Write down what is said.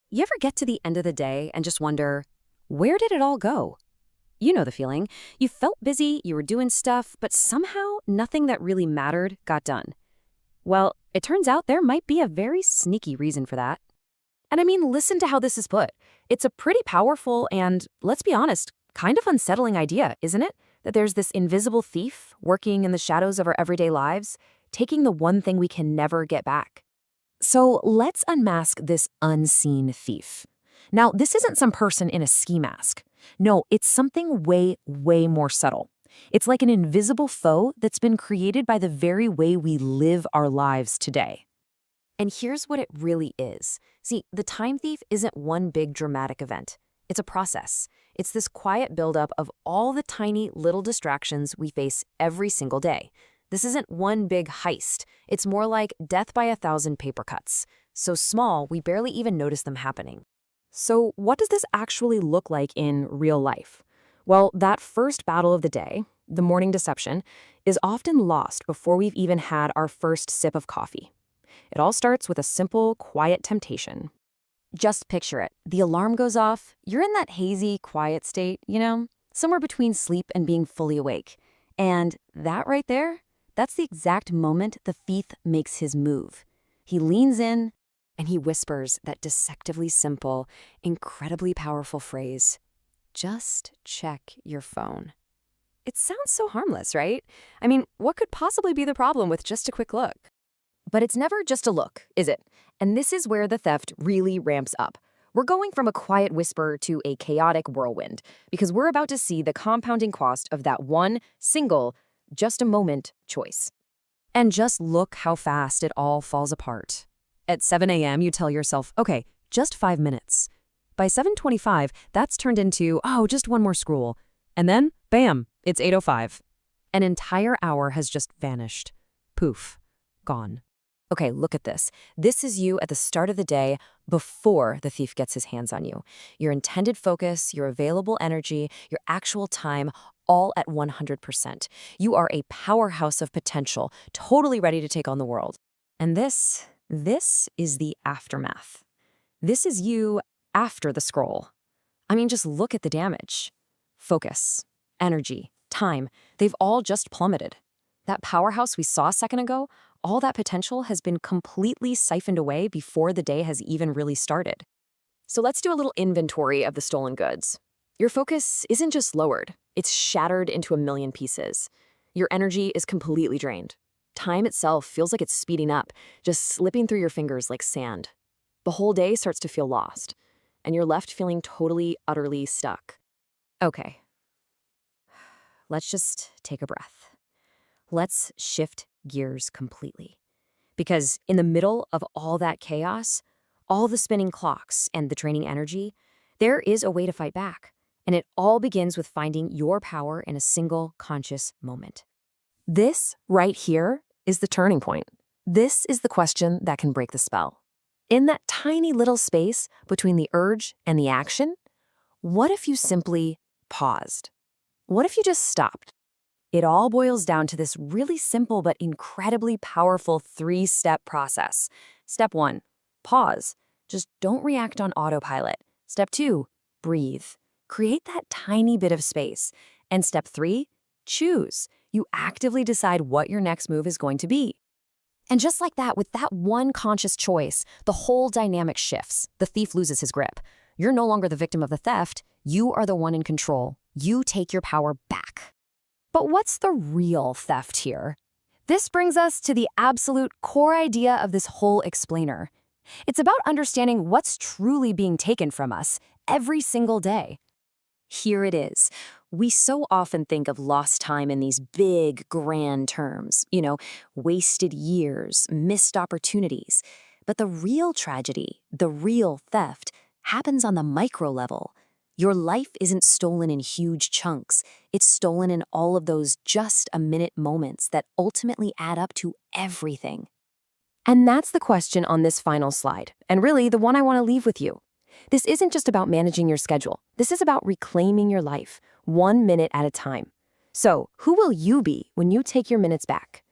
You ever get to the end of the day and just wonder, where did it all go? You know the feeling. You felt busy, you were doing stuff, but somehow nothing that really mattered got done. Well, it turns out there might be a very sneaky reason for that. And I mean, listen to how this is put. It's a pretty powerful and, let's be honest, kind of unsettling idea, isn't it? That there's this invisible thief working in the shadows of our everyday lives, taking the one thing we can never get back. So let's unmask this unseen thief. Now, this isn't some person in a ski mask. No, it's something way, way more subtle. It's like an invisible foe that's been created by the very way we live our lives today. And here's what it really is. See, the time thief isn't one big dramatic event. It's a process. It's this quiet buildup of all the tiny little distractions we face every single day. This isn't one big heist. It's more like death by 1,000 paper cuts. So small, we barely even notice them happening. So what does this actually look like in real life? Well, that first battle of the day, the morning deception, is often lost before we've even had our first sip of coffee. It all starts with a simple, quiet temptation. Just picture it. The alarm goes off. You're in that hazy, quiet state, somewhere between sleep and being fully awake. And that right there, that's the exact moment the thief makes his move. He leans in and he whispers that deceptively simple, incredibly powerful phrase, "Just check your phone." It sounds so harmless, right? I mean, what could possibly be the problem with just a quick look? But it's never just a look, is it? And this is where the theft really ramps up. We're going from a quiet whisper to a chaotic whirlwind, because we're about to see the compounding cost of that one single, just a moment choice. And just look how fast it all falls apart. At 7 a.m., you tell yourself, okay, just 5 minutes. By 7:25, that's turned into, just one more scroll. And then, bam, it's 8:05. An entire hour has just vanished. Poof, gone. Okay, look at this. This is you at the start of the day before the thief gets his hands on you. Your intended focus, your available energy, your actual time, all at 100%. You are a powerhouse of potential, totally ready to take on the world. And this is the aftermath. This is you after the scroll. I mean, just look at the damage. Focus, energy, time, they've all just plummeted. That powerhouse we saw a second ago, all that potential has been completely siphoned away before the day has even really started. So let's do a little inventory of the stolen goods. Your focus isn't just lowered, it's shattered into a million pieces. Your energy is completely drained. Time itself feels like it's speeding up, just slipping through your fingers like sand. The whole day starts to feel lost, and you're left feeling totally, utterly stuck. Okay, let's just take a breath. Let's shift gears completely. Because in the middle of all that chaos, all the spinning clocks and the draining energy, there is a way to fight back. And it all begins with finding your power in a single conscious moment. This right here is the turning point. This is the question that can break the spell. In that tiny little space between the urge and the action, what if you simply paused? What if you just stopped? It all boils down to this really simple but incredibly powerful 3-step process. Step 1, pause. Just don't react on autopilot. Step 2, breathe. Create that tiny bit of space. And step 3, choose. You actively decide what your next move is going to be. And just like that, with that one conscious choice, the whole dynamic shifts. The thief loses his grip. You're no longer the victim of the theft. You are the one in control. You take your power back. But what's the real theft here? This brings us to the absolute core idea of this whole explainer. It's about understanding what's truly being taken from us every single day. Here it is. We so often think of lost time in these big, grand terms, wasted years, missed opportunities. But the real tragedy, the real theft, happens on the micro level. Your life isn't stolen in huge chunks. It's stolen in all of those just-a-minute moments that ultimately add up to everything. And that's the question on this final slide, and really the one I want to leave with you. This isn't just about managing your schedule. This is about reclaiming your life, 1 minute at a time. So, who will you be when you take your minutes back?